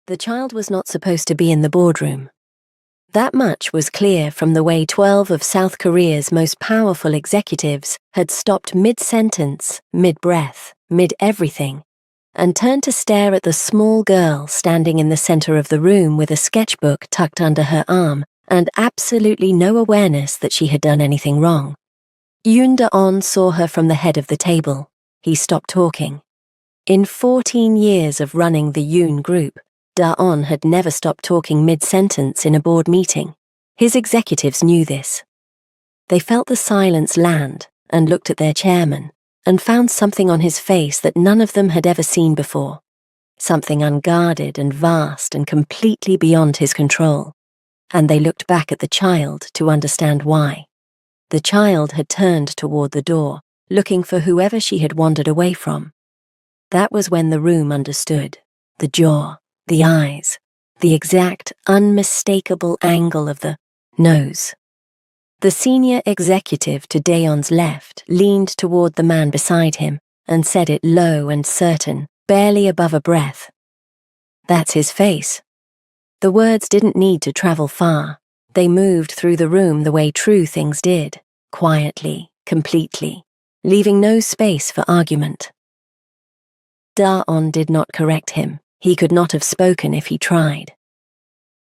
The child was not supposed to be in the boardroom. That much was clear from the way 12 of South Korea's most powerful executives had stopped mid-sentence, mid-breath, mid-everything, and turned to stare at the small girl standing in the center of the room with a sketchbook tucked under her arm and absolutely no awareness that she had done anything wrong. Yoon Da-on saw her from the head of the table. He stopped talking. In 14 years of running the Yoon Group, Da-on had never stopped talking mid-sentence in a board meeting. His executives knew this. They felt the silence land and looked at their chairman and found something on his face that none of them had ever seen before. Something unguarded and vast and completely beyond his control. And they looked back at the child to understand why. The child had turned toward the door, looking for whoever she had wandered away from. That was when the room understood. The jaw, the eyes, the exact, unmistakable angle of the nose. The senior executive to Daeon's left leaned toward the man beside him and said it low and certain, barely above a breath. "That's his face." The words didn't need to travel far. They moved through the room the way true things did, quietly, completely, leaving no space for argument. Da-on did not correct him. He could not have spoken if he tried.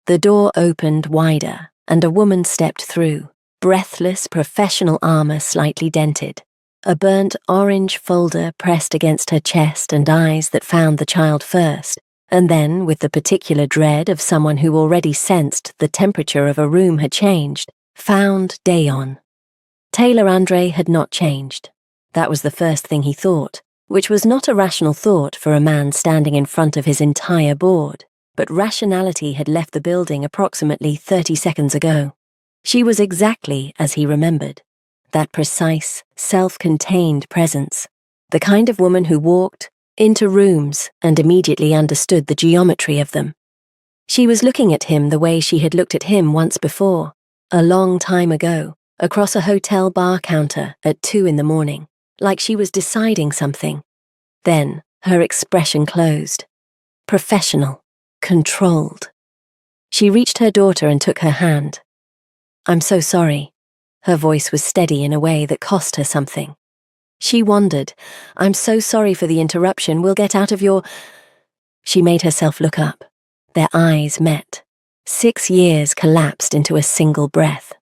The door opened wider, and a woman stepped through, breathless professional armor slightly dented, a burnt orange folder pressed against her chest and eyes that found the child first, and then, with the particular dread of someone who already sensed the temperature of a room had changed, found Daeon. Taylor Andre had not changed. That was the first thing he thought, which was not a rational thought for a man standing in front of his entire board, but rationality had left the building approximately 30 seconds ago. She was exactly as he remembered, that precise, self-contained presence, the kind of woman who walked into rooms and immediately understood the geometry of them. She was looking at him the way she had looked at him once before, a long time ago, across a hotel bar counter at 2 in the morning. Like she was deciding something. Then her expression closed. Professional, controlled. She reached her daughter and took her hand. "I'm so sorry." Her voice was steady in a way that cost her something. She wondered, "I'm so sorry for the interruption, we'll get out of your—" She made herself look up. Their eyes met. 6 years collapsed into a single breath.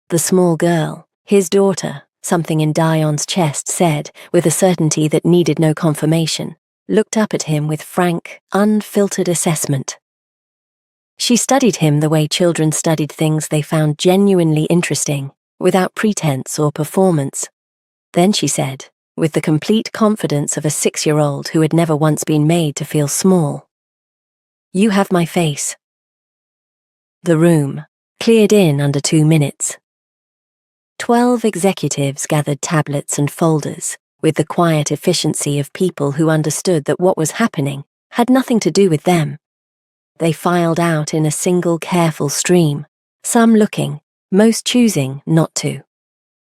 The small girl, his daughter, something in Daeon's chest said, with a certainty that needed no confirmation, looked up at him with frank, unfiltered assessment. She studied him the way children studied things they found genuinely interesting, without pretense or performance. Then she said, with the complete confidence of a 6-year-old who had never once been made to feel small, "You have my face." The room cleared in under 2 minutes. 12 executives gathered tablets and folders, with the quiet efficiency of people who understood that what was happening had nothing to do with them. They filed out in a single careful stream, some looking, most choosing not to.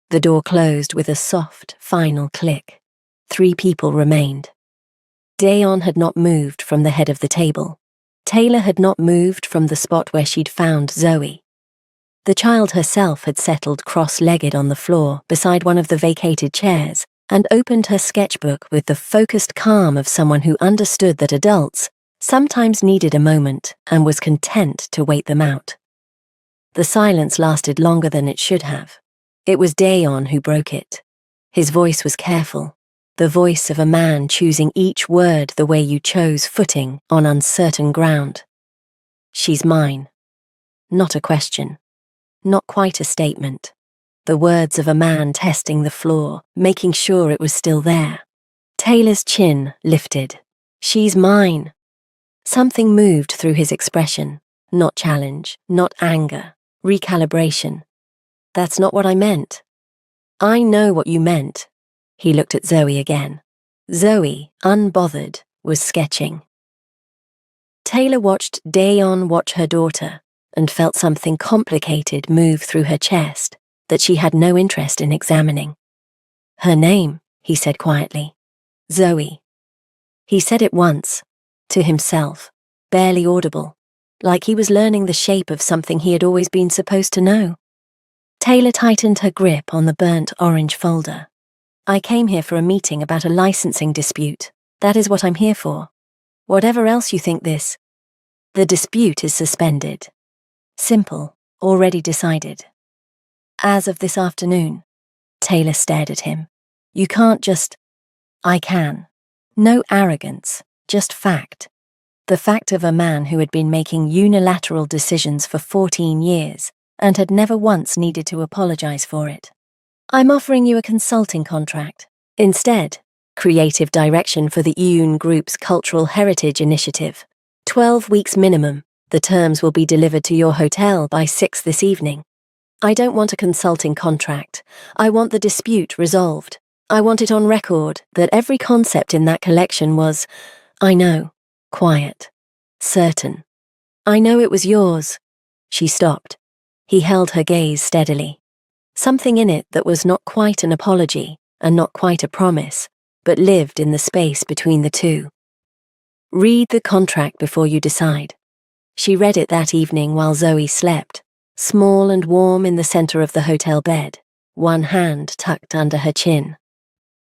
The door closed with a soft, final click. 3 people remained. Daeon had not moved from the head of the table. Taylor had not moved from the spot where she'd found Zoe. The child herself had settled cross-legged on the floor beside one of the vacated chairs and opened her sketchbook with the focused calm of someone who understood that adults sometimes needed a moment and was content to wait them out. The silence lasted longer than it should have. It was Daeon who broke it. His voice was careful, the voice of a man choosing each word the way you chose footing on uncertain ground. "She's mine." Not a question. Not quite a statement. The words of a man testing the floor, making sure it was still there. Taylor's chin lifted. "She's mine." Something moved through his expression. Not challenge, not anger, recalibration. "That's not what I meant." "I know what you meant." He looked at Zoe again. Zoe, unbothered, was sketching. Taylor watched Daeon watch her daughter and felt something complicated move through her chest that she had no interest in examining. "Her name," he said quietly. "Zoe." He said it once, to himself, barely audible, like he was learning the shape of something he had always been supposed to know. Taylor tightened her grip on the burnt orange folder. I came here for a meeting about a licensing dispute. That is what I'm here for. Whatever else you think this. The dispute is suspended. Simple, already decided. As of this afternoon. Taylor stared at him. You can't just... I can. No arrogance, just fact. The fact of a man who had been making unilateral decisions for 14 years and had never once needed to apologize for it. I'm offering you a consulting contract. Instead, creative direction for the Yoon Group's Cultural Heritage Initiative. 12 weeks minimum. The terms will be delivered to your hotel by 6 this evening. I don't want a consulting contract. I want the dispute resolved. I want it on record that every concept in that collection was, I know, quiet, certain. I know it was yours. She stopped. He held her gaze steadily. Something in it that was not quite an apology and not quite a promise, but lived in the space between the two. Read the contract before you decide. She read it that evening while Zoe slept, small and warm in the center of the hotel bed, one hand tucked under her chin.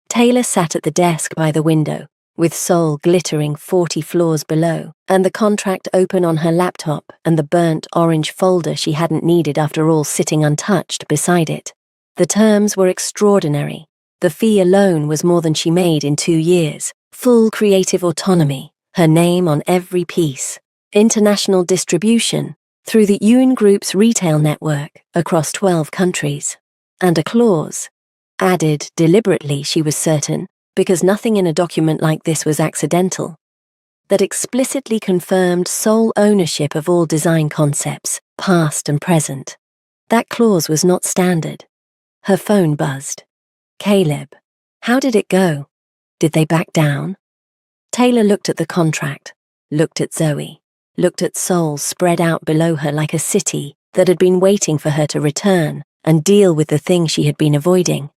Taylor sat at the desk by the window, with Seoul glittering 40 floors below, and the contract open on her laptop and the burnt orange folder she hadn't needed after all sitting untouched beside it. The terms were extraordinary. The fee alone was more than she made in 2 years. Full creative autonomy, her name on every piece. International distribution, through the Yoon Group's retail network across 12 countries. And a clause, added deliberately, she was certain, because nothing in a document like this was accidental, that explicitly confirmed sole ownership of all design concepts, past and present. That clause was not standard. Her phone buzzed. Caleb. How did it go? Did they back down? Taylor looked at the contract, looked at Zoe, looked at Seoul spread out below her like a city that had been waiting for her to return and deal with the thing she had been avoiding.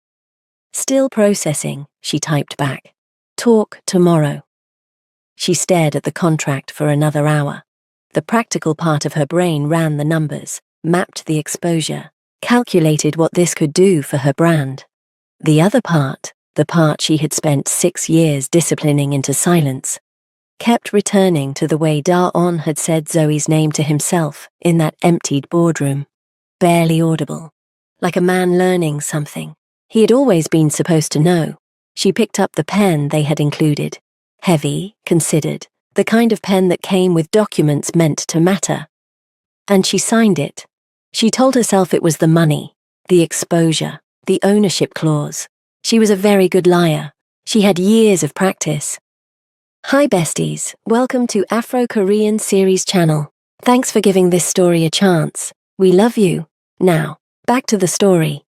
Still processing, she typed back. Talk tomorrow. She stared at the contract for another hour. The practical part of her brain ran the numbers, mapped the exposure, calculated what this could do for her brand. The other part, the part she had spent 6 years disciplining into silence, kept returning to the way Da-on had said Zoe's name to himself in that emptied boardroom. Barely audible. Like a man learning something. He had always been supposed to know. She picked up the pen they had included. Heavy, considered, the kind of pen that came with documents meant to matter. And she signed it. She told herself it was the money, the exposure, the ownership clause. She was a very good liar. She had years of practice. Hi besties, welcome to Afro-Korean Series channel. Thanks for giving this story a chance. We love you. Now, back to the story.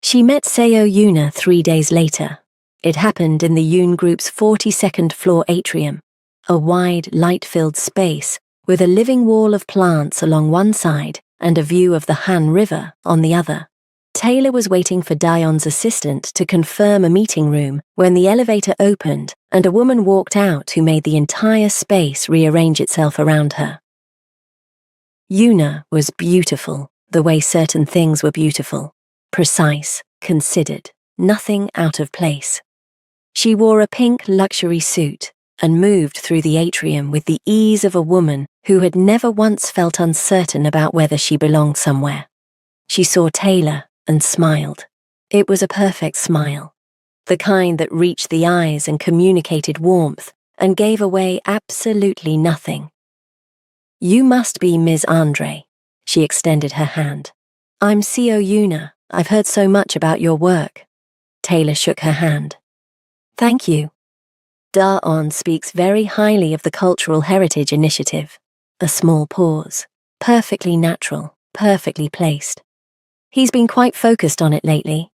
She met Seo Yoona 3 days later. It happened in the Yoon Group's 42nd floor atrium, a wide, light-filled space with a living wall of plants along one side and a view of the Han River on the other. Taylor was waiting for Dion's assistant to confirm a meeting room when the elevator opened and a woman walked out who made the entire space rearrange itself around her. Yoona was beautiful, the way certain things were beautiful. Precise, considered, nothing out of place. She wore a pink luxury suit and moved through the atrium with the ease of a woman who had never once felt uncertain about whether she belonged somewhere. She saw Taylor and smiled. It was a perfect smile, the kind that reached the eyes and communicated warmth and gave away absolutely nothing. You must be Ms. Andre. She extended her hand. I'm Seo Yoona. I've heard so much about your work. Taylor shook her hand. Thank you. Da-on speaks very highly of the Cultural Heritage Initiative. A small pause. Perfectly natural, perfectly placed. He's been quite focused on it lately.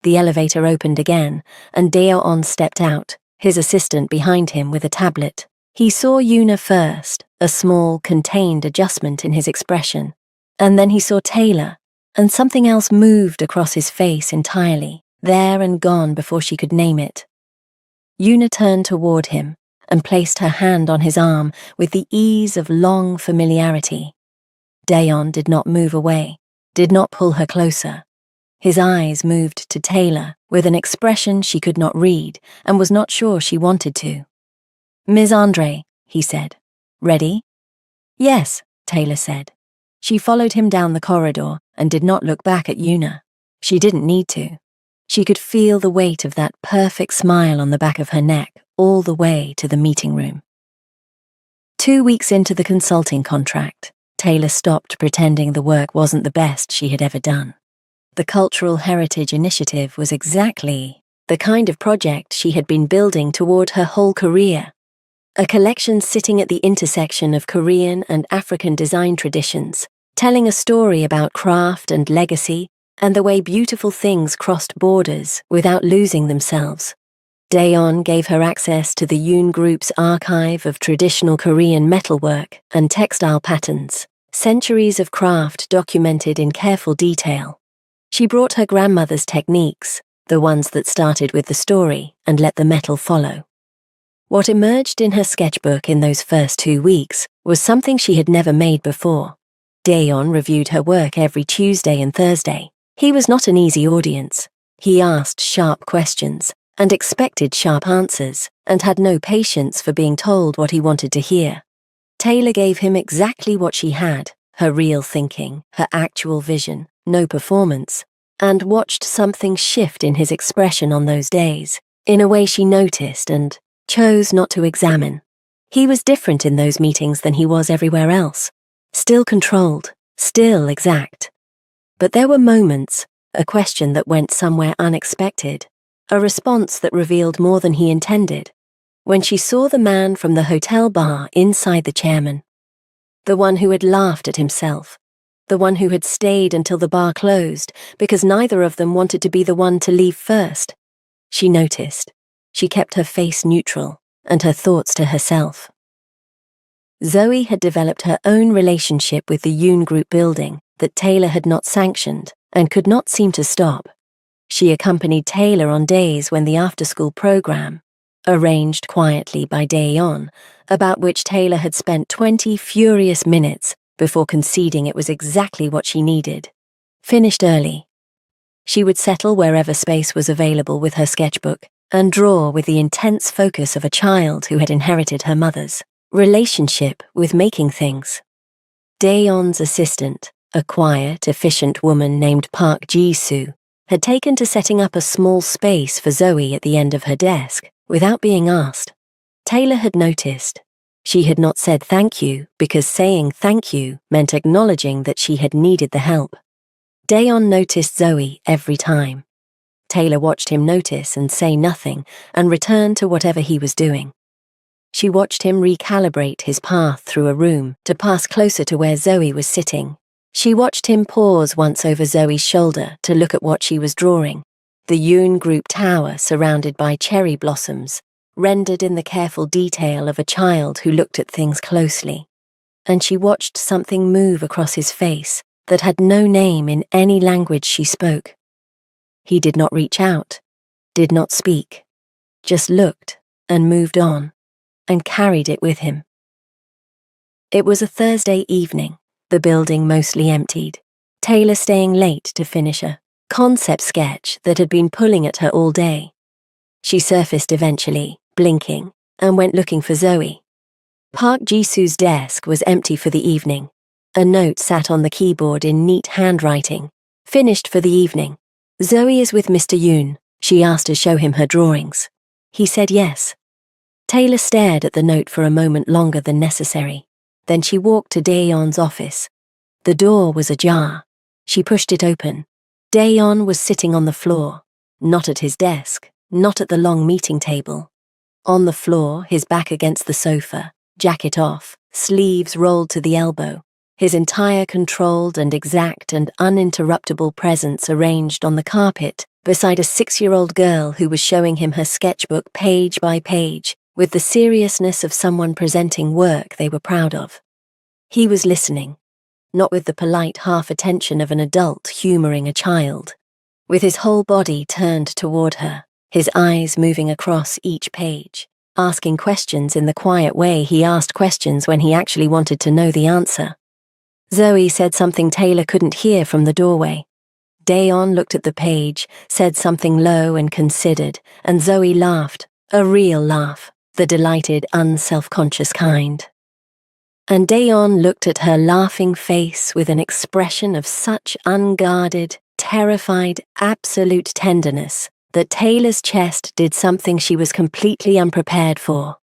The elevator opened again, and Da-on stepped out, his assistant behind him with a tablet. He saw Yoona first, a small, contained adjustment in his expression. And then he saw Taylor, and something else moved across his face entirely, there and gone before she could name it. Yoona turned toward him, and placed her hand on his arm with the ease of long familiarity. Dayon did not move away, did not pull her closer. His eyes moved to Taylor with an expression she could not read and was not sure she wanted to. "Ms. Andre," he said. "Ready?" "Yes," Taylor said. She followed him down the corridor and did not look back at Una. She didn't need to. She could feel the weight of that perfect smile on the back of her neck all the way to the meeting room. 2 weeks into the consulting contract, Taylor stopped pretending the work wasn't the best she had ever done. The Cultural Heritage Initiative was exactly the kind of project she had been building toward her whole career. A collection sitting at the intersection of Korean and African design traditions, telling a story about craft and legacy and the way beautiful things crossed borders without losing themselves. Dayon gave her access to the Yoon Group's archive of traditional Korean metalwork and textile patterns, centuries of craft documented in careful detail. She brought her grandmother's techniques, the ones that started with the story and let the metal follow. What emerged in her sketchbook in those first 2 weeks was something she had never made before. Dayon reviewed her work every Tuesday and Thursday. He was not an easy audience. He asked sharp questions and expected sharp answers and had no patience for being told what he wanted to hear. Taylor gave him exactly what she had, her real thinking, her actual vision, no performance, and watched something shift in his expression on those days, in a way she noticed and chose not to examine. He was different in those meetings than he was everywhere else. Still controlled, still exact. But there were moments, a question that went somewhere unexpected, a response that revealed more than he intended, when she saw the man from the hotel bar inside the chairman. The one who had laughed at himself, the one who had stayed until the bar closed because neither of them wanted to be the one to leave first. She noticed. She kept her face neutral and her thoughts to herself. Zoe had developed her own relationship with the Yoon Group building that Taylor had not sanctioned and could not seem to stop. She accompanied Taylor on days when the after-school program, arranged quietly by Dayon, about which Taylor had spent 20 furious minutes before conceding it was exactly what she needed, finished early. She would settle wherever space was available with her sketchbook and draw with the intense focus of a child who had inherited her mother's relationship with making things. Dayon's assistant, a quiet, efficient woman named Park Ji-soo, had taken to setting up a small space for Zoe at the end of her desk without being asked. Taylor had noticed. She had not said thank you because saying thank you meant acknowledging that she had needed the help. Dayon noticed Zoe every time. Taylor watched him notice and say nothing and return to whatever he was doing. She watched him recalibrate his path through a room to pass closer to where Zoe was sitting. She watched him pause once over Zoe's shoulder to look at what she was drawing, the Yoon Group tower surrounded by cherry blossoms, rendered in the careful detail of a child who looked at things closely. And she watched something move across his face that had no name in any language she spoke. He did not reach out, did not speak, just looked and moved on, and carried it with him. It was a Thursday evening, the building mostly emptied, Taylor staying late to finish a concept sketch that had been pulling at her all day. She surfaced eventually, blinking, and went looking for Zoe. Park Ji-soo's desk was empty for the evening. A note sat on the keyboard in neat handwriting, finished for the evening. "Zoe is with Mr. Yoon. She asked to show him her drawings." He said yes. Taylor stared at the note for a moment longer than necessary. Then she walked to Dayon's office. The door was ajar. She pushed it open. Dayon was sitting on the floor, not at his desk, not at the long meeting table. On the floor, his back against the sofa, jacket off, sleeves rolled to the elbow, his entire controlled and exact and uninterruptible presence arranged on the carpet beside a 6-year-old girl who was showing him her sketchbook page by page with the seriousness of someone presenting work they were proud of. He was listening, not with the polite half-attention of an adult humoring a child, with his whole body turned toward her, his eyes moving across each page. asking questions in the quiet way he asked questions when he actually wanted to know the answer. Zoe said something Taylor couldn't hear from the doorway. Dayon looked at the page, said something low and considered, and Zoe laughed, a real laugh, the delighted, unself-conscious kind. And Dayon looked at her laughing face with an expression of such unguarded, terrified, absolute tenderness that Taylor's chest did something she was completely unprepared for.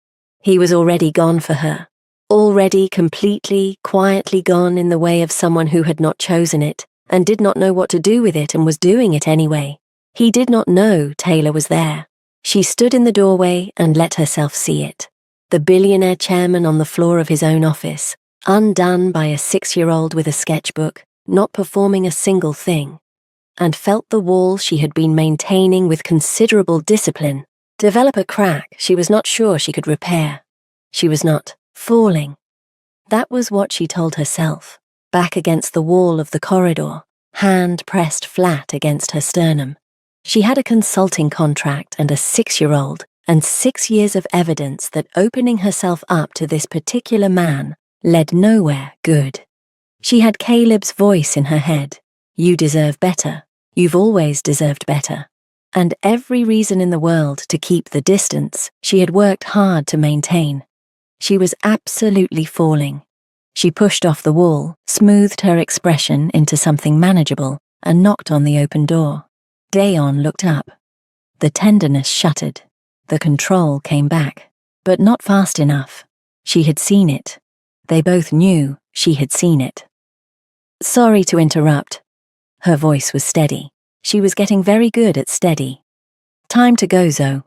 He was already gone for her, already completely, quietly gone in the way of someone who had not chosen it and did not know what to do with it and was doing it anyway. He did not know Taylor was there. She stood in the doorway and let herself see it. The billionaire chairman on the floor of his own office, undone by a 6-year-old with a sketchbook, not performing a single thing, and felt the wall she had been maintaining with considerable discipline develop a crack she was not sure she could repair. She was not falling. That was what she told herself, back against the wall of the corridor, hand pressed flat against her sternum. She had a consulting contract and a 6-year-old, and 6 years of evidence that opening herself up to this particular man led nowhere good. She had Caleb's voice in her head. You deserve better. You've always deserved better. And every reason in the world to keep the distance she had worked hard to maintain. She was absolutely falling. She pushed off the wall, smoothed her expression into something manageable, and knocked on the open door. Dayon looked up. The tenderness shuttered. The control came back, but not fast enough. She had seen it. They both knew she had seen it. Sorry to interrupt. Her voice was steady. She was getting very good at steady. Time to go, Zoe.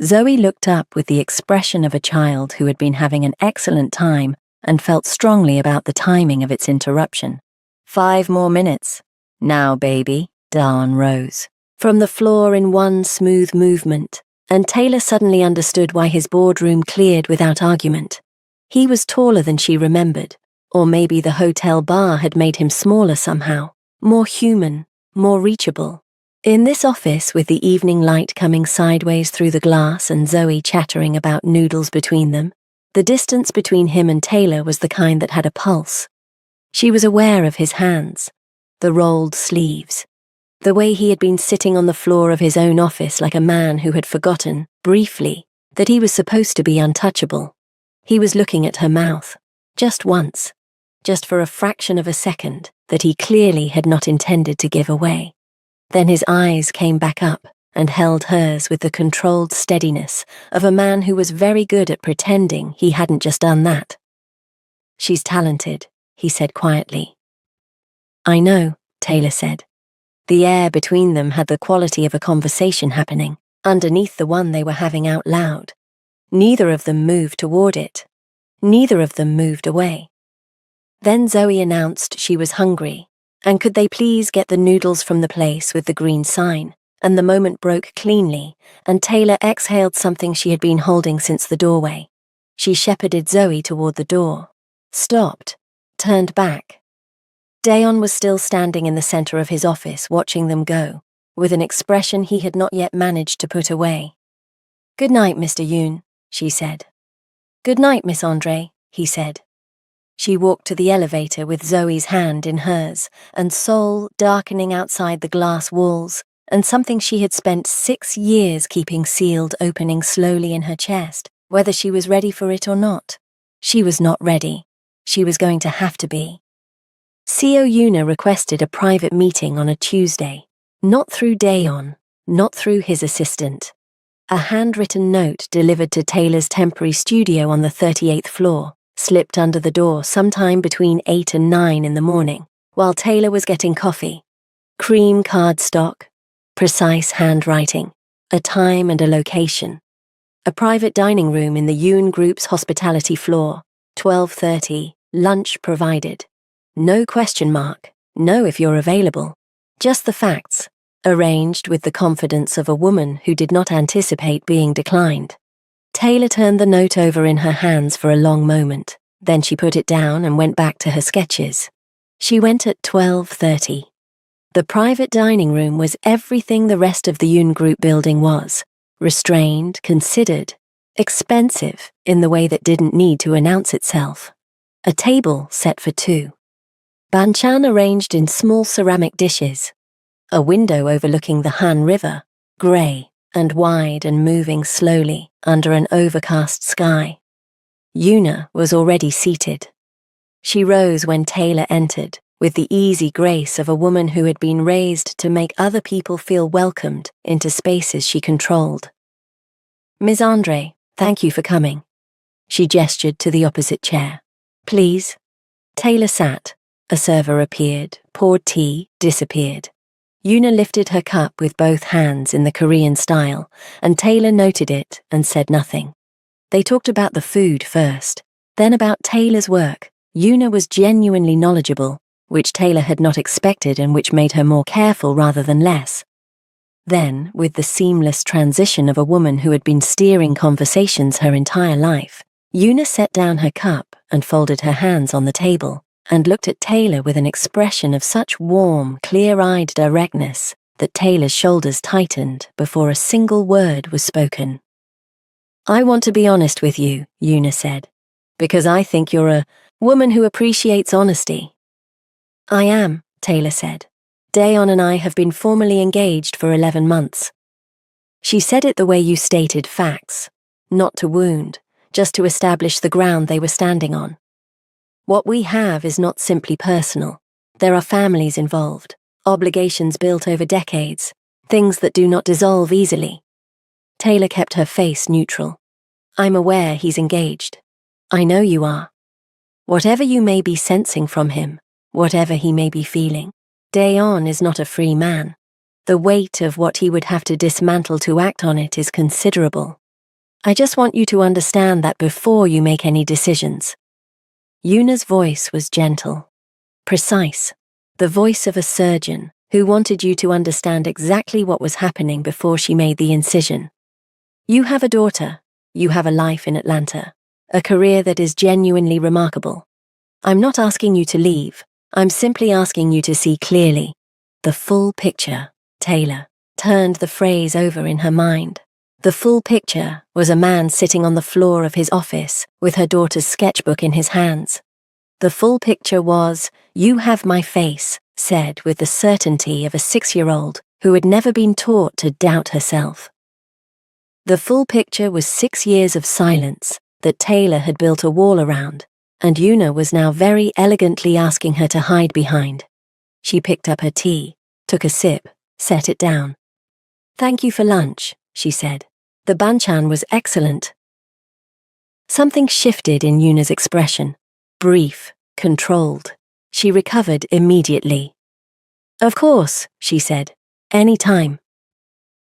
Zoe looked up with the expression of a child who had been having an excellent time and felt strongly about the timing of its interruption. 5 more minutes. Now, baby. Dawn rose from the floor in one smooth movement, and Taylor suddenly understood why his boardroom cleared without argument. He was taller than she remembered, or maybe the hotel bar had made him smaller somehow, more human, more reachable. In this office, with the evening light coming sideways through the glass and Zoe chattering about noodles between them, the distance between him and Taylor was the kind that had a pulse. She was aware of his hands, the rolled sleeves, the way he had been sitting on the floor of his own office like a man who had forgotten, briefly, that he was supposed to be untouchable. He was looking at her mouth, just once, just for a fraction of a second that he clearly had not intended to give away. Then his eyes came back up and held hers with the controlled steadiness of a man who was very good at pretending he hadn't just done that. She's talented, he said quietly. I know, Taylor said. The air between them had the quality of a conversation happening, underneath the one they were having out loud. Neither of them moved toward it. Neither of them moved away. Then Zoe announced she was hungry, and could they please get the noodles from the place with the green sign, and the moment broke cleanly, and Taylor exhaled something she had been holding since the doorway. She shepherded Zoe toward the door, stopped, turned back. Dayon was still standing in the center of his office watching them go, with an expression he had not yet managed to put away. Good night, Mr. Yoon, she said. Good night, Miss Andre, he said. She walked to the elevator with Zoe's hand in hers, and soul darkening outside the glass walls, and something she had spent 6 years keeping sealed opening slowly in her chest, whether she was ready for it or not. She was not ready. She was going to have to be. CO Yuna requested a private meeting on a Tuesday, not through Dayon, not through his assistant. A handwritten note delivered to Taylor's temporary studio on the 38th floor slipped under the door sometime between 8 and 9 in the morning, while Taylor was getting coffee. Cream cardstock, precise handwriting, a time and a location. A private dining room in the Yoon Group's hospitality floor, 12:30, lunch provided. No question mark, no if you're available. Just the facts, arranged with the confidence of a woman who did not anticipate being declined. Taylor turned the note over in her hands for a long moment, then she put it down and went back to her sketches. She went at 12:30. The private dining room was everything the rest of the Yoon Group building was, restrained, considered, Expensive in the way that didn't need to announce itself. A table set for two. Banchan arranged in small ceramic dishes. A window overlooking the Han River, grey and wide and moving slowly under an overcast sky. Yuna was already seated. She rose when Taylor entered, with the easy grace of a woman who had been raised to make other people feel welcomed into spaces she controlled. "Ms. Andre, thank you for coming." She gestured to the opposite chair. "Please." Taylor sat. A server appeared, poured tea, disappeared. Yuna lifted her cup with both hands in the Korean style, and Taylor noted it and said nothing. They talked about the food first, then about Taylor's work. Yuna was genuinely knowledgeable, which Taylor had not expected and which made her more careful rather than less. Then, with the seamless transition of a woman who had been steering conversations her entire life, Yuna set down her cup and folded her hands on the table, and looked at Taylor with an expression of such warm, clear-eyed directness that Taylor's shoulders tightened before a single word was spoken. "I want to be honest with you," Yuna said, "because I think you're a woman who appreciates honesty." "I am," Taylor said. "Dayon and I have been formally engaged for 11 months. She said it the way you stated facts, not to wound, just to establish the ground they were standing on. What we have is not simply personal. There are families involved, obligations built over decades, things that do not dissolve easily." Taylor kept her face neutral. "I'm aware he's engaged. I know you are. Whatever you may be sensing from him, whatever he may be feeling, Dayon is not a free man. The weight of what he would have to dismantle to act on it is considerable. I just want you to understand that before you make any decisions." Yuna's voice was gentle, precise, the voice of a surgeon who wanted you to understand exactly what was happening before she made the incision. "You have a daughter, you have a life in Atlanta, a career that is genuinely remarkable. I'm not asking you to leave, I'm simply asking you to see clearly. The full picture," Taylor turned the phrase over in her mind. The full picture was a man sitting on the floor of his office with her daughter's sketchbook in his hands. The full picture was, "You have my face," said with the certainty of a 6-year-old who had never been taught to doubt herself. The full picture was 6 years of silence that Taylor had built a wall around, and Yuna was now very elegantly asking her to hide behind. She picked up her tea, took a sip, set it down. "Thank you for lunch," she said. "The banchan was excellent." Something shifted in Yuna's expression. Brief, controlled. She recovered immediately. "Of course," she said. "Any time."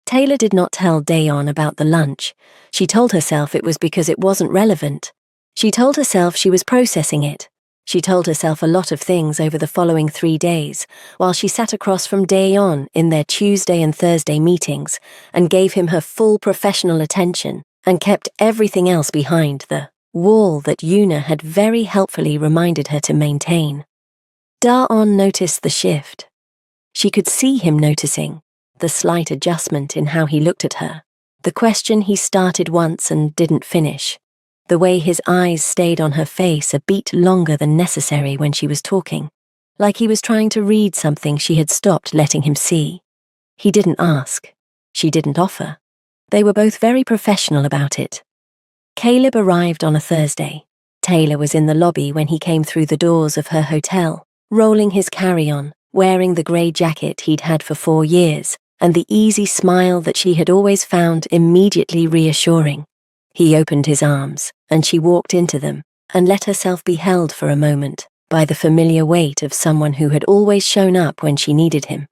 Taylor did not tell Dayon about the lunch. She told herself it was because it wasn't relevant. She told herself she was processing it. She told herself a lot of things over the following 3 days, while she sat across from Dayon in their Tuesday and Thursday meetings, and gave him her full professional attention, and kept everything else behind the wall that Yuna had very helpfully reminded her to maintain. Dayon noticed the shift. She could see him noticing, the slight adjustment in how he looked at her, the question he started once and didn't finish, the way his eyes stayed on her face a beat longer than necessary when she was talking, like he was trying to read something she had stopped letting him see. He didn't ask. She didn't offer. They were both very professional about it. Caleb arrived on a Thursday. Taylor was in the lobby when he came through the doors of her hotel, rolling his carry-on, wearing the grey jacket he'd had for 4 years, and the easy smile that she had always found immediately reassuring. He opened his arms, and she walked into them, and let herself be held for a moment by the familiar weight of someone who had always shown up when she needed him.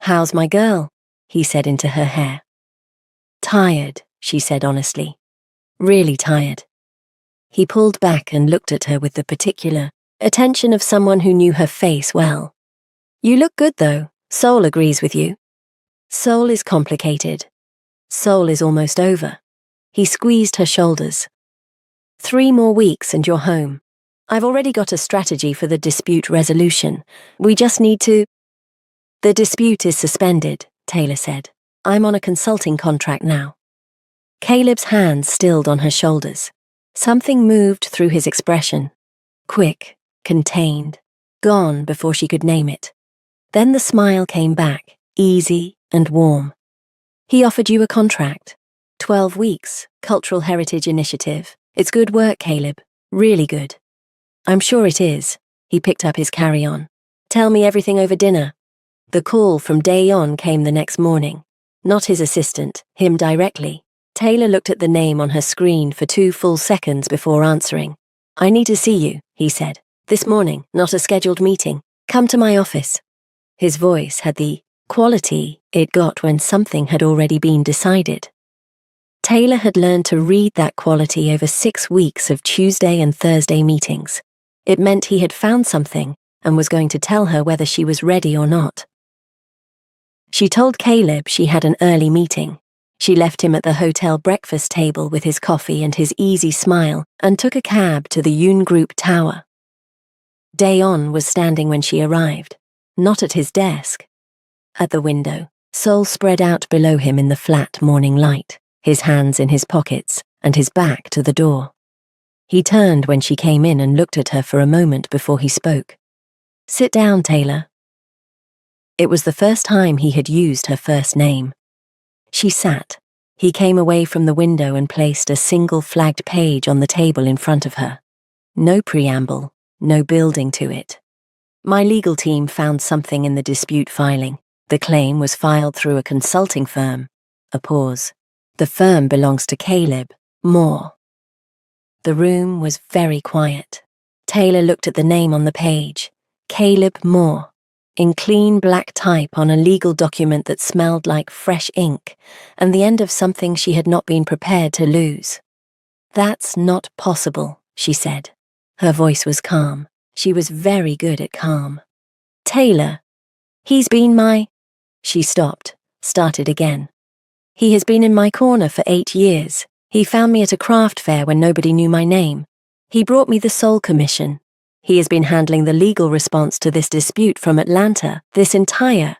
"How's my girl?" he said into her hair. "Tired," she said honestly. "Really tired." He pulled back and looked at her with the particular attention of someone who knew her face well. "You look good though. Seoul agrees with you." "Seoul is complicated. Seoul is almost over." He squeezed her shoulders. 3 more weeks and you're home. I've already got a strategy for the dispute resolution. We just need to—" "The dispute is suspended," Taylor said. "I'm on a consulting contract now." Caleb's hands stilled on her shoulders. Something moved through his expression. Quick, contained, gone before she could name it. Then the smile came back, easy and warm. He offered you a contract. 12 weeks, Cultural Heritage Initiative. It's good work, Caleb. Really good. I'm sure it is. He picked up his carry-on. Tell me everything over dinner. The call from Dayon came the next morning. Not his assistant, him directly. Taylor looked at the name on her screen for 2 full seconds before answering. I need to see you, he said. This morning, not a scheduled meeting. Come to my office. His voice had the quality it got when something had already been decided. Taylor had learned to read that quality over 6 weeks of Tuesday and Thursday meetings. It meant he had found something and was going to tell her whether she was ready or not. She told Caleb she had an early meeting. She left him at the hotel breakfast table with his coffee and his easy smile and took a cab to the Yoon Group Tower. Dayon was standing when she arrived, not at his desk. At the window, Sol spread out below him in the flat morning light, his hands in his pockets and his back to the door. He turned when she came in and looked at her for a moment before he spoke. Sit down, Taylor. It was the first time he had used her first name. She sat. He came away from the window and placed a single flagged page on the table in front of her. No preamble, no building to it. My legal team found something in the dispute filing. The claim was filed through a consulting firm. A pause. The firm belongs to Caleb Moore. The room was very quiet. Taylor looked at the name on the page. Caleb Moore. In clean black type on a legal document that smelled like fresh ink, and the end of something she had not been prepared to lose. That's not possible, she said. Her voice was calm. She was very good at calm. Taylor. He's been my... She stopped, started again. He has been in my corner for 8 years. He found me at a craft fair when nobody knew my name. He brought me the Soul Commission. He has been handling the legal response to this dispute from Atlanta, this entire...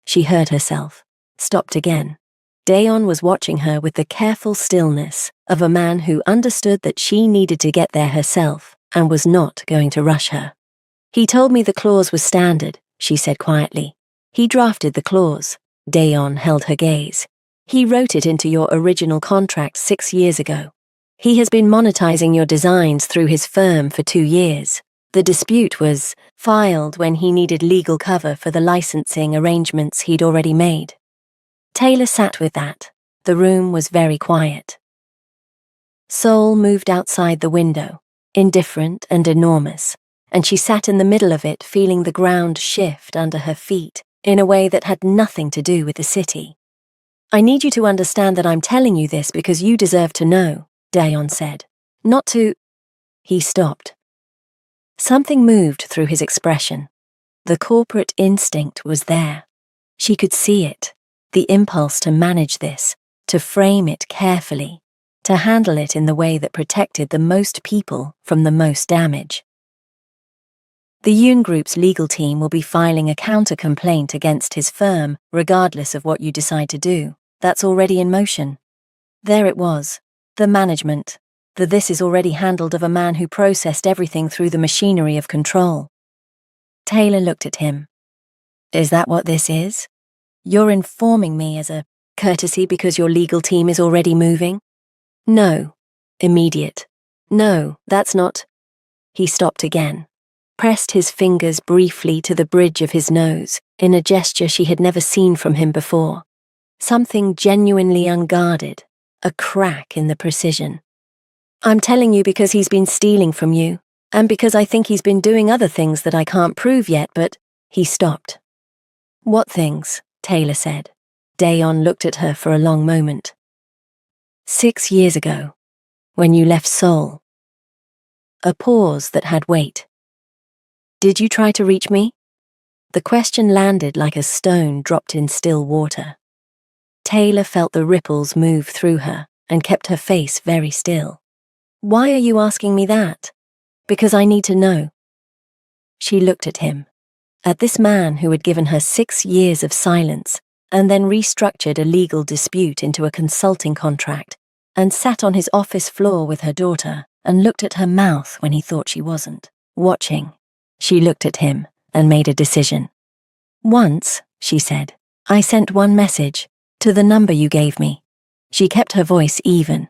She heard herself, stopped again. Dayon was watching her with the careful stillness of a man who understood that she needed to get there herself and was not going to rush her. He told me the clause was standard, she said quietly. He drafted the clause. Dayon held her gaze. He wrote it into your original contract 6 years ago. He has been monetizing your designs through his firm for 2 years. The dispute was filed when he needed legal cover for the licensing arrangements he'd already made. Taylor sat with that. The room was very quiet. Sol moved outside the window, indifferent and enormous, and she sat in the middle of it feeling the ground shift under her feet in a way that had nothing to do with the city. I need you to understand that I'm telling you this because you deserve to know, Dayon said. Not to... He stopped. Something moved through his expression. The corporate instinct was there. She could see it, the impulse to manage this, to frame it carefully, to handle it in the way that protected the most people from the most damage. The Yoon Group's legal team will be filing a counter-complaint against his firm, regardless of what you decide to do. That's already in motion. There it was, the management. This is already handled of a man who processed everything through the machinery of control. Taylor looked at him. Is that what this is? You're informing me as a courtesy because your legal team is already moving? No. Immediate. No, that's not... He stopped again, pressed his fingers briefly to the bridge of his nose in a gesture she had never seen from him before. Something genuinely unguarded, a crack in the precision. I'm telling you because he's been stealing from you, and because I think he's been doing other things that I can't prove yet, but... He stopped. What things? Taylor said. Dayon looked at her for a long moment. 6 years ago, when you left Seoul. A pause that had weight. Did you try to reach me? The question landed like a stone dropped in still water. Taylor felt the ripples move through her and kept her face very still. Why are you asking me that? Because I need to know. She looked at him, at this man who had given her 6 years of silence and then restructured a legal dispute into a consulting contract, and sat on his office floor with her daughter and looked at her mouth when he thought she wasn't watching. She looked at him and made a decision. "Once," she said, "I sent one message to the number you gave me." She kept her voice even.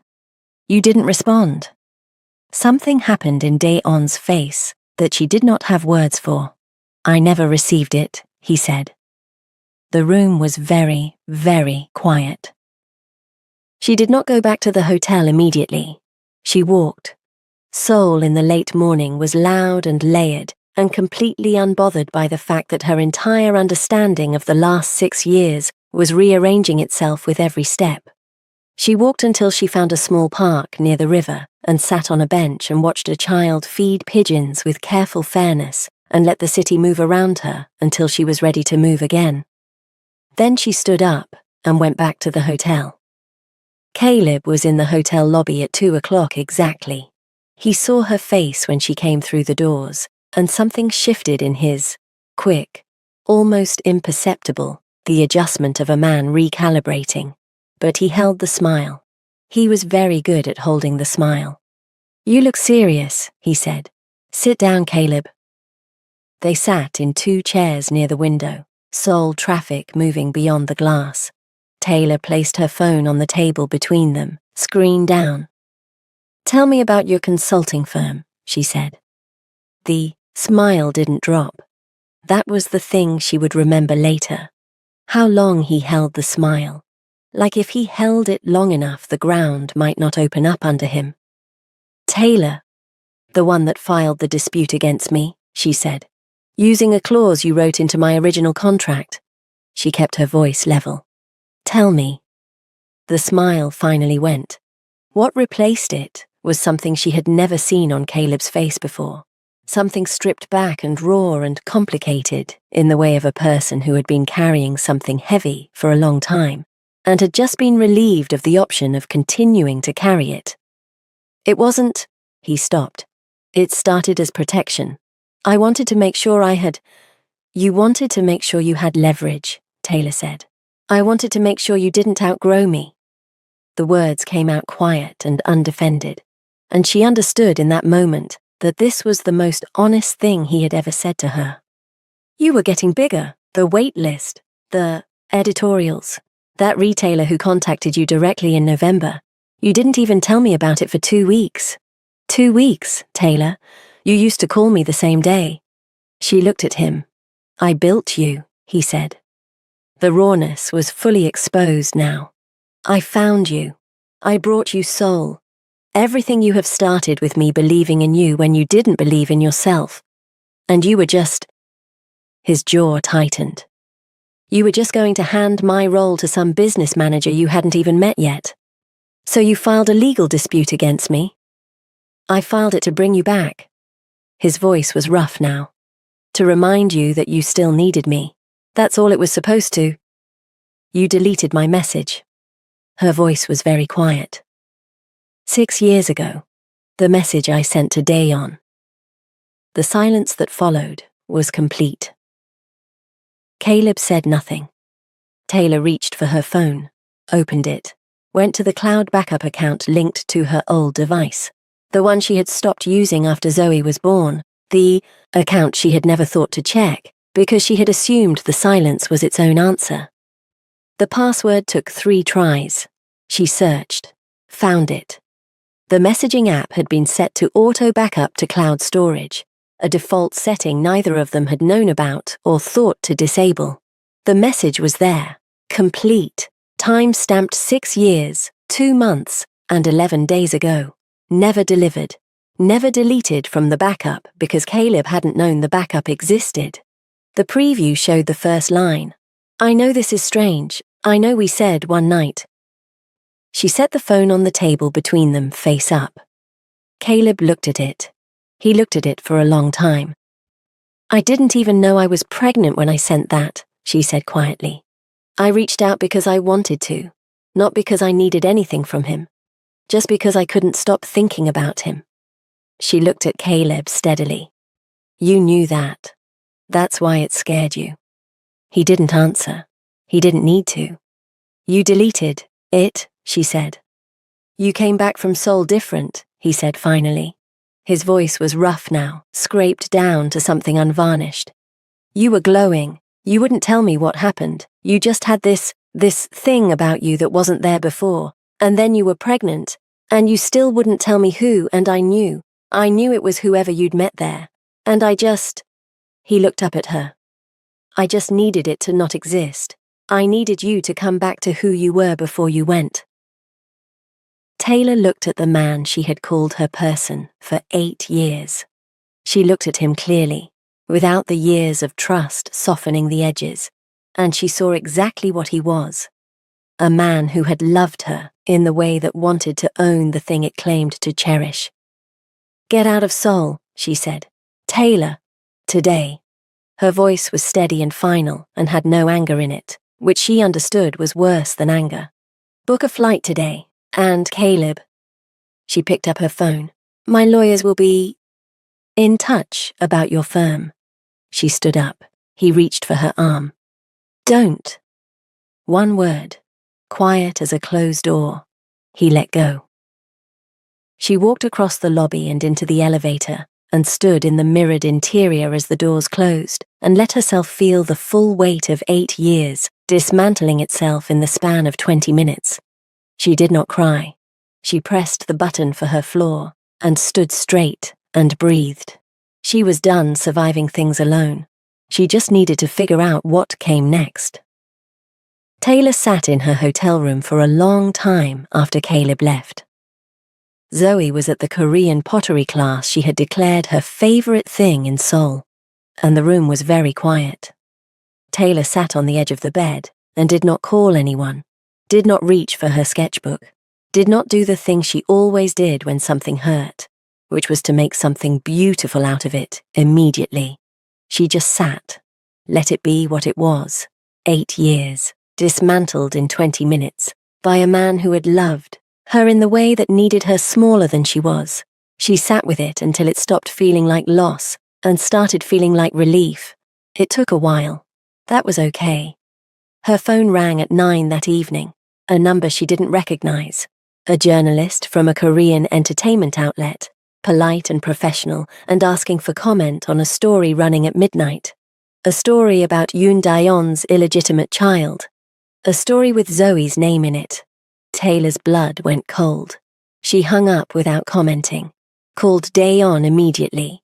"You didn't respond." Something happened in Day-on's face that she did not have words for. "I never received it," he said. The room was very, very quiet. She did not go back to the hotel immediately. She walked. Seoul in the late morning was loud and layered and completely unbothered by the fact that her entire understanding of the last 6 years was rearranging itself with every step. She walked until she found a small park near the river and sat on a bench and watched a child feed pigeons with careful fairness and let the city move around her until she was ready to move again. Then she stood up and went back to the hotel. Caleb was in the hotel lobby at 2 o'clock exactly. He saw her face when she came through the doors, and something shifted in his, quick, almost imperceptible, the adjustment of a man recalibrating. But he held the smile. He was very good at holding the smile. "You look serious," he said. "Sit down, Caleb." They sat in 2 chairs near the window, Seoul traffic moving beyond the glass. Taylor placed her phone on the table between them, screen down. "Tell me about your consulting firm," she said. The smile didn't drop. That was the thing she would remember later. How long he held the smile. Like if he held it long enough, the ground might not open up under him. "Taylor, the one that filed the dispute against me," she said, "using a clause you wrote into my original contract." She kept her voice level. "Tell me." The smile finally went. What replaced it was something she had never seen on Caleb's face before. Something stripped back and raw and complicated in the way of a person who had been carrying something heavy for a long time and had just been relieved of the option of continuing to carry it. "It wasn't," he stopped. "It started as protection. I wanted to make sure I had—" "You wanted to make sure you had leverage," Taylor said. "I wanted to make sure you didn't outgrow me." The words came out quiet and undefended, and she understood in that moment that this was the most honest thing he had ever said to her. "You were getting bigger. The wait list, the editorials, that retailer who contacted you directly in November. You didn't even tell me about it for 2 weeks. 2 weeks, Taylor. You used to call me the same day." She looked at him. "I built you," he said. The rawness was fully exposed now. "I found you. I brought you soul. Everything you have started with me believing in you when you didn't believe in yourself. And you were just—" His jaw tightened. "You were just going to hand my role to some business manager you hadn't even met yet. So you filed a legal dispute against me?" "I filed it to bring you back." His voice was rough now. "To remind you that you still needed me. That's all it was supposed to." "You deleted my message." Her voice was very quiet. 6 years ago, the message I sent to Day-on." The silence that followed was complete. Caleb said nothing. Taylor reached for her phone, opened it, went to the cloud backup account linked to her old device, the one she had stopped using after Zoe was born, the account she had never thought to check because she had assumed the silence was its own answer. The password took 3 tries. She searched, found it. The messaging app had been set to auto-backup to cloud storage, a default setting neither of them had known about or thought to disable. The message was there, complete, time-stamped 6 years, 2 months, and 11 days ago. Never delivered, never deleted from the backup because Caleb hadn't known the backup existed. The preview showed the first line. "I know this is strange. I know we said one night." She set the phone on the table between them, face up. Caleb looked at it. He looked at it for a long time. "I didn't even know I was pregnant when I sent that," she said quietly. "I reached out because I wanted to, not because I needed anything from him, just because I couldn't stop thinking about him." She looked at Caleb steadily. "You knew that. That's why it scared you." He didn't answer. He didn't need to. You deleted it, she said. You came back from Seoul different, he said finally. His voice was rough now, scraped down to something unvarnished. You were glowing. You wouldn't tell me what happened. You just had this thing about you that wasn't there before. And then you were pregnant, and you still wouldn't tell me who, and I knew. I knew it was whoever you'd met there. And He looked up at her. I just needed it to not exist. I needed you to come back to who you were before you went. Taylor looked at the man she had called her person for 8 years. She looked at him clearly, without the years of trust softening the edges, and she saw exactly what he was. A man who had loved her in the way that wanted to own the thing it claimed to cherish. Get out of Seoul, she said. Taylor, today. Her voice was steady and final and had no anger in it, which she understood was worse than anger. Book a flight today. And Caleb. She picked up her phone. My lawyers will be in touch about your firm. She stood up. He reached for her arm. Don't. One word, quiet as a closed door. He let go. She walked across the lobby and into the elevator and stood in the mirrored interior as the doors closed and let herself feel the full weight of 8 years dismantling itself in the span of 20 minutes. She did not cry. She pressed the button for her floor and stood straight and breathed. She was done surviving things alone. She just needed to figure out what came next. Taylor sat in her hotel room for a long time after Caleb left. Zoe was at the Korean pottery class she had declared her favorite thing in Seoul, and the room was very quiet. Taylor sat on the edge of the bed and did not call anyone. Did not reach for her sketchbook, did not do the thing she always did when something hurt, which was to make something beautiful out of it immediately. She just sat, let it be what it was, 8 years, dismantled in 20 minutes, by a man who had loved her in the way that needed her smaller than she was. She sat with it until it stopped feeling like loss and started feeling like relief. It took a while. That was okay. Her phone rang at 9 that evening. A number she didn't recognize. A journalist from a Korean entertainment outlet, polite and professional, and asking for comment on a story running at midnight. A story about Yoon Daeon's illegitimate child. A story with Zoe's name in it. Taylor's blood went cold. She hung up without commenting. Called Daeon immediately.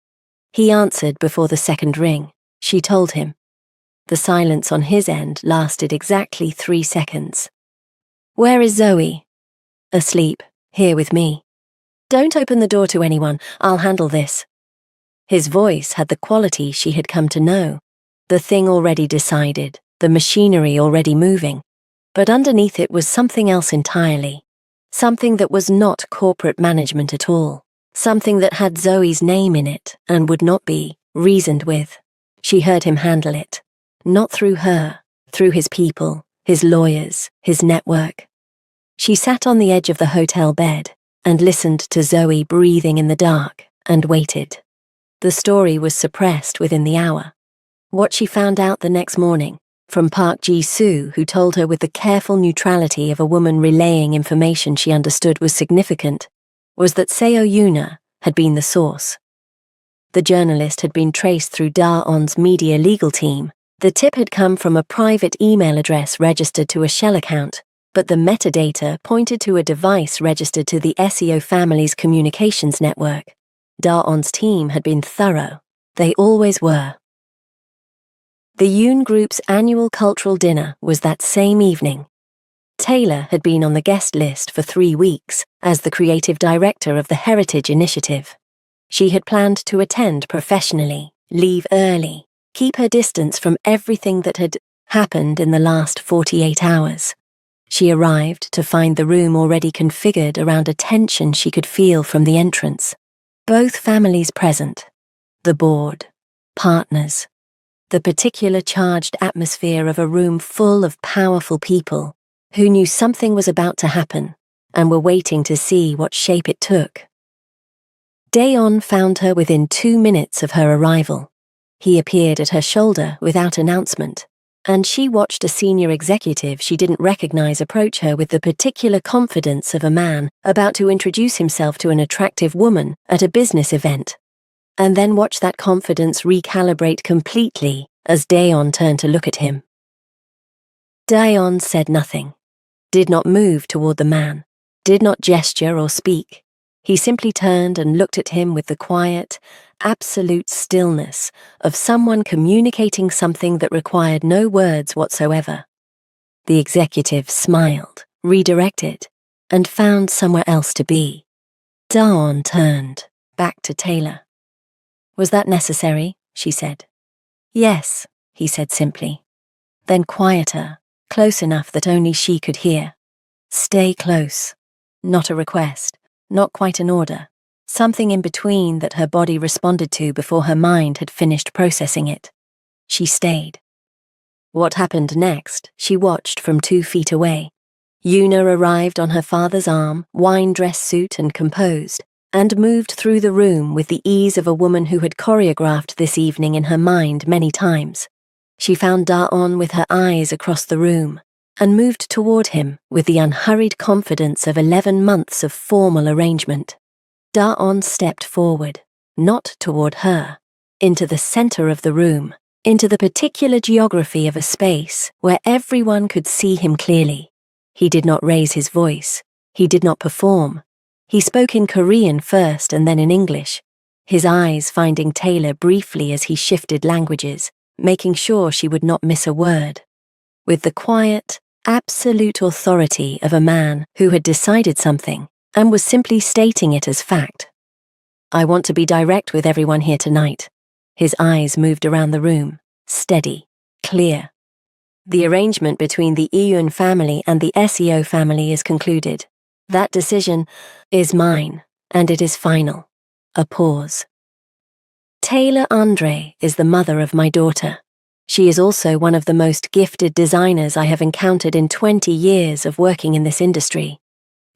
He answered before the second ring. She told him. The silence on his end lasted exactly 3 seconds. Where is Zoe? Asleep, here with me. Don't open the door to anyone, I'll handle this. His voice had the quality she had come to know. The thing already decided, the machinery already moving. But underneath it was something else entirely. Something that was not corporate management at all. Something that had Zoe's name in it and would not be reasoned with. She heard him handle it. Not through her, through his people, his lawyers, his network. She sat on the edge of the hotel bed and listened to Zoe breathing in the dark and waited. The story was suppressed within the hour. What she found out the next morning, from Park Ji-soo, who told her with the careful neutrality of a woman relaying information she understood was significant, was that Seo Yuna had been the source. The journalist had been traced through Da-on's media legal team. The tip had come from a private email address registered to a Shell account, but the metadata pointed to a device registered to the SEO family's communications network. Da-on's team had been thorough. They always were. The Yoon Group's annual cultural dinner was that same evening. Taylor had been on the guest list for 3 weeks as the creative director of the Heritage Initiative. She had planned to attend professionally, leave early, keep her distance from everything that had happened in the last 48 hours. She arrived to find the room already configured around a tension she could feel from the entrance. Both families present. The board, partners. The particular charged atmosphere of a room full of powerful people who knew something was about to happen and were waiting to see what shape it took. Daeon found her within 2 minutes of her arrival. He appeared at her shoulder without announcement, and she watched a senior executive she didn't recognize approach her with the particular confidence of a man about to introduce himself to an attractive woman at a business event, and then watch that confidence recalibrate completely as Dayon turned to look at him. Dayon said nothing, did not move toward the man, did not gesture or speak. He simply turned and looked at him with the quiet, absolute stillness of someone communicating something that required no words whatsoever. The executive smiled, redirected, and found somewhere else to be. Dawn turned, back to Taylor. "Was that necessary?" she said. "Yes," he said simply. Then quieter, close enough that only she could hear. "Stay close." Not a request, not quite an order. Something in between that her body responded to before her mind had finished processing it. She stayed. What happened next, she watched from 2 feet away. Yuna arrived on her father's arm, wine dress suit and composed, and moved through the room with the ease of a woman who had choreographed this evening in her mind many times. She found Daon with her eyes across the room, and moved toward him with the unhurried confidence of 11 months of formal arrangement. Daon stepped forward, not toward her, into the center of the room, into the particular geography of a space where everyone could see him clearly. He did not raise his voice. He did not perform. He spoke in Korean first and then in English, his eyes finding Taylor briefly as he shifted languages, making sure she would not miss a word. With the quiet, absolute authority of a man who had decided something and was simply stating it as fact. "I want to be direct with everyone here tonight." His eyes moved around the room, steady, clear. "The arrangement between the Iyun family and the SEO family is concluded. That decision is mine, and it is final." A pause. "Taylor Andre is the mother of my daughter. She is also one of the most gifted designers I have encountered in 20 years of working in this industry.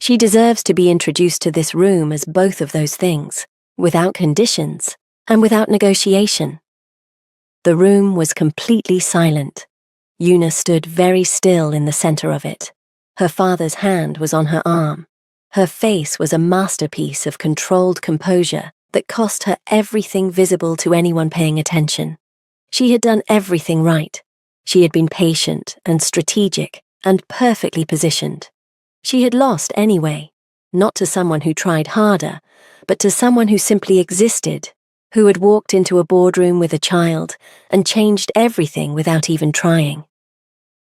She deserves to be introduced to this room as both of those things, without conditions and without negotiation." The room was completely silent. Yuna stood very still in the center of it. Her father's hand was on her arm. Her face was a masterpiece of controlled composure that cost her everything visible to anyone paying attention. She had done everything right. She had been patient and strategic and perfectly positioned. She had lost anyway, not to someone who tried harder, but to someone who simply existed, who had walked into a boardroom with a child and changed everything without even trying.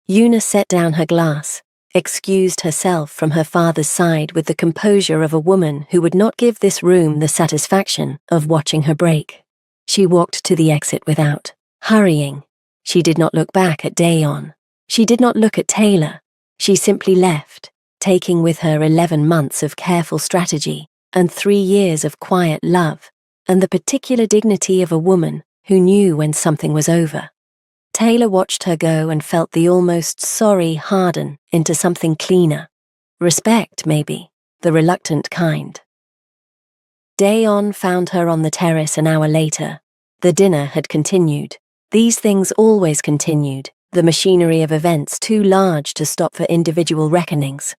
Yuna set down her glass, excused herself from her father's side with the composure of a woman who would not give this room the satisfaction of watching her break. She walked to the exit without hurrying. She did not look back at Dayon. She did not look at Taylor. She simply left, taking with her 11 months of careful strategy and 3 years of quiet love, and the particular dignity of a woman who knew when something was over. Taylor watched her go and felt the almost sorry harden into something cleaner. Respect, maybe, the reluctant kind. Dayon found her on the terrace an hour later. The dinner had continued. These things always continued, the machinery of events too large to stop for individual reckonings.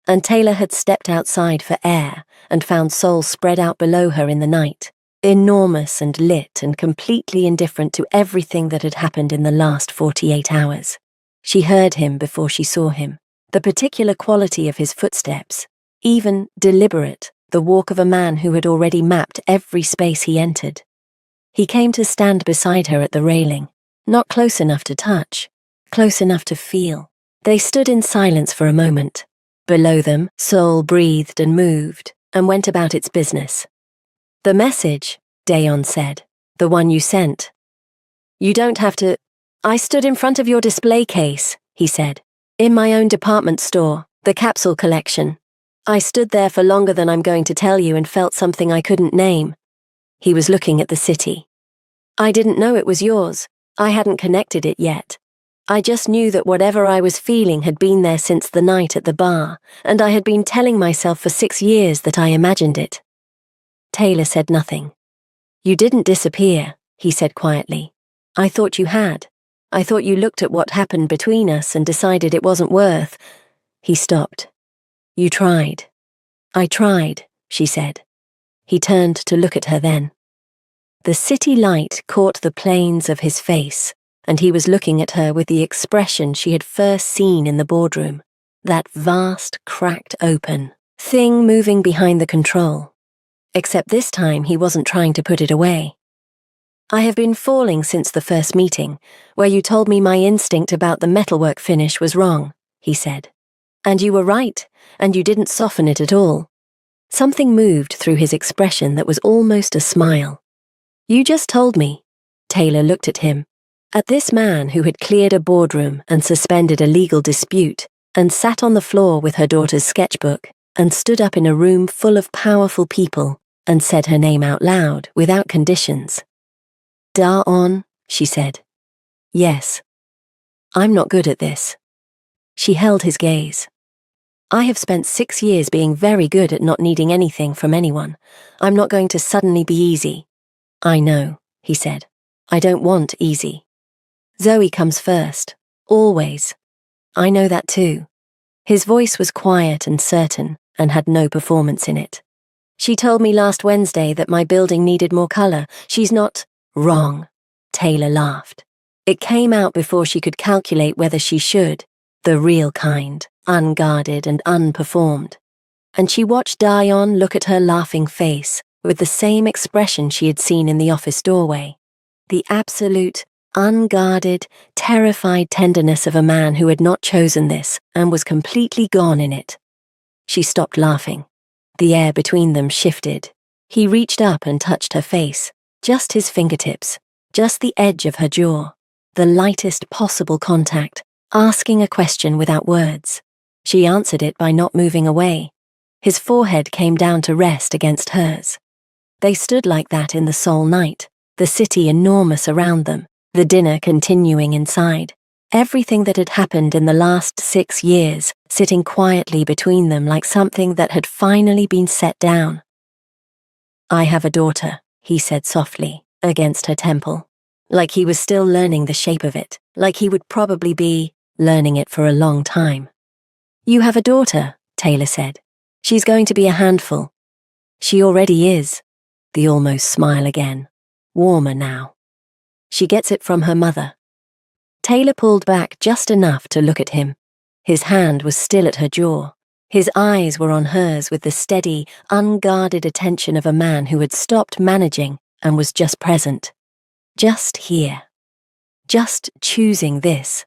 And Taylor had stepped outside for air and found Sol spread out below her in the night, enormous and lit and completely indifferent to everything that had happened in the last 48 hours. She heard him before she saw him, the particular quality of his footsteps, even deliberate, the walk of a man who had already mapped every space he entered. He came to stand beside her at the railing, not close enough to touch, close enough to feel. They stood in silence for a moment. Below them, Sol breathed and moved, and went about its business. "The message," Dayon said, "the one you sent. You don't have to—" "I stood in front of your display case," he said, "in my own department store, the capsule collection. I stood there for longer than I'm going to tell you and felt something I couldn't name." He was looking at the city. "I didn't know it was yours. I hadn't connected it yet. I just knew that whatever I was feeling had been there since the night at the bar, and I had been telling myself for 6 years that I imagined it." Taylor said nothing. "You didn't disappear," he said quietly. "I thought you had. I thought you looked at what happened between us and decided it wasn't worth. He stopped. You tried. I tried, she said. He turned to look at her then. The city light caught the planes of his face, and he was looking at her with the expression she had first seen in the boardroom, that vast, cracked open thing moving behind the control. Except this time he wasn't trying to put it away. I have been falling since the first meeting, where you told me my instinct about the metalwork finish was wrong, he said. And you were right, and you didn't soften it at all. Something moved through his expression that was almost a smile. You just told me. Taylor looked at him. At this man who had cleared a boardroom and suspended a legal dispute, and sat on the floor with her daughter's sketchbook, and stood up in a room full of powerful people, and said her name out loud, without conditions. Da-on, she said. Yes. I'm not good at this. She held his gaze. I have spent 6 years being very good at not needing anything from anyone. I'm not going to suddenly be easy. I know, he said. I don't want easy. Zoe comes first. Always. I know that too. His voice was quiet and certain, and had no performance in it. She told me last Wednesday that my building needed more color. She's not wrong. Taylor laughed. It came out before she could calculate whether she should, the real kind, unguarded and unperformed. And she watched Dion look at her laughing face with the same expression she had seen in the office doorway. The absolute, unguarded, terrified tenderness of a man who had not chosen this and was completely gone in it. She stopped laughing. The air between them shifted. He reached up and touched her face, just his fingertips, just the edge of her jaw, the lightest possible contact, asking a question without words. She answered it by not moving away. His forehead came down to rest against hers. They stood like that in the sole night, the city enormous around them, the dinner continuing inside. Everything that had happened in the last 6 years, sitting quietly between them like something that had finally been set down. I have a daughter, he said softly, against her temple. Like he was still learning the shape of it, like he would probably be learning it for a long time. You have a daughter, Taylor said. She's going to be a handful. She already is. The almost smile again. Warmer now. She gets it from her mother. Taylor pulled back just enough to look at him. His hand was still at her jaw. His eyes were on hers with the steady, unguarded attention of a man who had stopped managing and was just present. Just here. Just choosing this.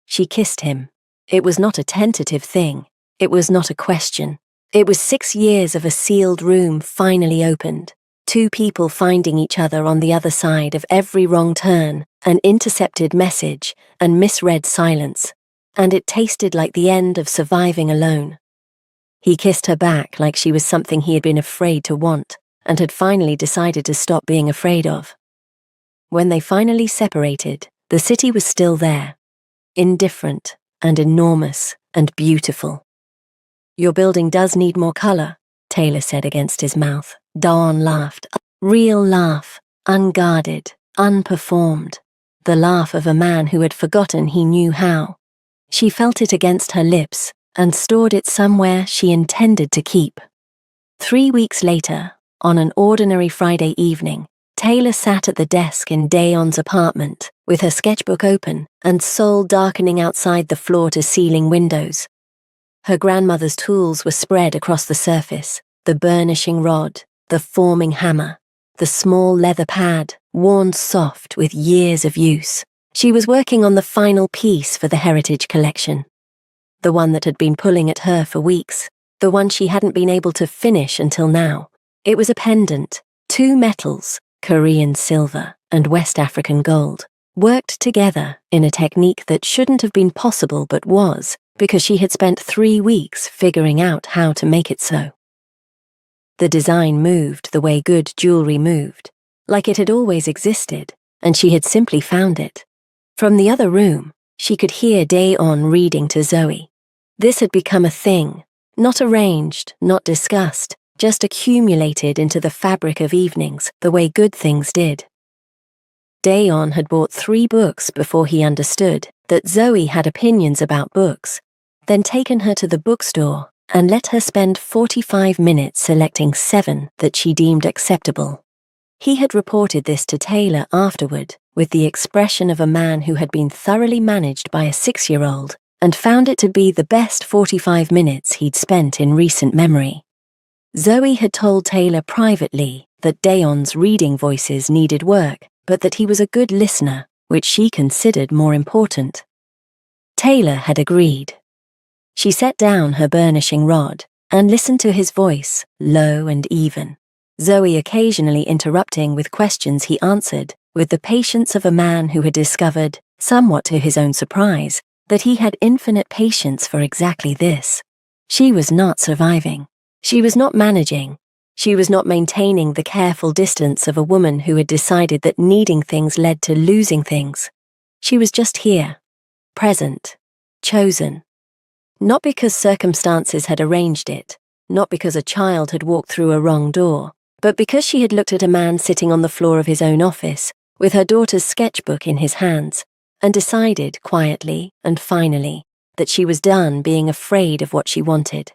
She kissed him. It was not a tentative thing. It was not a question. It was 6 years of a sealed room finally opened. 2 people finding each other on the other side of every wrong turn, an intercepted message, and misread silence. And it tasted like the end of surviving alone. He kissed her back like she was something he had been afraid to want, and had finally decided to stop being afraid of. When they finally separated, the city was still there. Indifferent, and enormous, and beautiful. Your building does need more color, Taylor said against his mouth. Dawn laughed. Real laugh, unguarded, unperformed. The laugh of a man who had forgotten he knew how. She felt it against her lips, and stored it somewhere she intended to keep. 3 weeks later, on an ordinary Friday evening, Taylor sat at the desk in Dayon's apartment, with her sketchbook open and soul darkening outside the floor-to-ceiling windows. Her grandmother's tools were spread across the surface, the burnishing rod, the forming hammer, the small leather pad, worn soft with years of use. She was working on the final piece for the Heritage Collection. The one that had been pulling at her for weeks, the one she hadn't been able to finish until now. It was a pendant, 2 metals, Korean silver and West African gold, worked together in a technique that shouldn't have been possible but was, because she had spent 3 weeks figuring out how to make it so. The design moved the way good jewelry moved, like it had always existed, and she had simply found it. From the other room, she could hear Dayon reading to Zoe. This had become a thing, not arranged, not discussed, just accumulated into the fabric of evenings the way good things did. Dayon had bought 3 books before he understood that Zoe had opinions about books, then taken her to the bookstore and let her spend 45 minutes selecting 7 that she deemed acceptable. He had reported this to Taylor afterward with the expression of a man who had been thoroughly managed by a 6-year-old and found it to be the best 45 minutes he'd spent in recent memory. Zoe had told Taylor privately that Dayon's reading voices needed work, but that he was a good listener, which she considered more important. Taylor had agreed. She set down her burnishing rod and listened to his voice, low and even, Zoe occasionally interrupting with questions he answered with the patience of a man who had discovered, somewhat to his own surprise, that he had infinite patience for exactly this. She was not surviving. She was not managing. She was not maintaining the careful distance of a woman who had decided that needing things led to losing things. She was just here, present, chosen. Not because circumstances had arranged it, not because a child had walked through a wrong door, but because she had looked at a man sitting on the floor of his own office with her daughter's sketchbook in his hands and decided quietly and finally that she was done being afraid of what she wanted.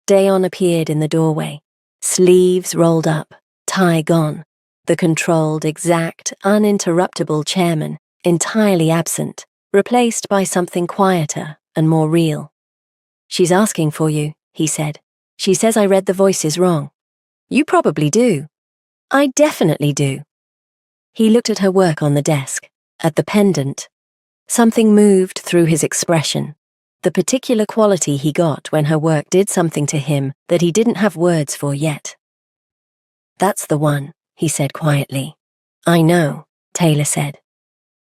Dayon appeared in the doorway, sleeves rolled up, tie gone, the controlled, exact, uninterruptible chairman entirely absent, replaced by something quieter and more real. "She's asking for you," he said. "She says I read the voices wrong." "You probably do." "I definitely do." He looked at her work on the desk, at the pendant. Something moved through his expression, the particular quality he got when her work did something to him that he didn't have words for yet. "That's the one," he said quietly. "I know," Taylor said.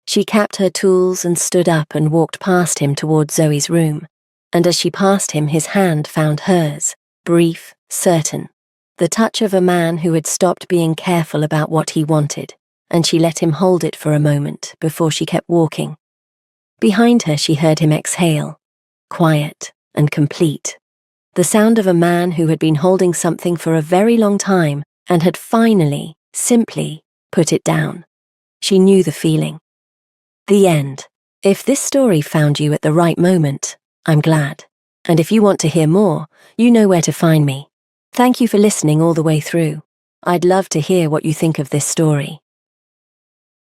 She capped her tools and stood up and walked past him toward Zoe's room, and as she passed him his hand found hers, brief, certain, the touch of a man who had stopped being careful about what he wanted, and she let him hold it for a moment before she kept walking. Behind her she heard him exhale, quiet and complete, the sound of a man who had been holding something for a very long time and had finally, simply, put it down. She knew the feeling. The end. If this story found you at the right moment, I'm glad. And if you want to hear more, you know where to find me. Thank you for listening all the way through. I'd love to hear what you think of this story.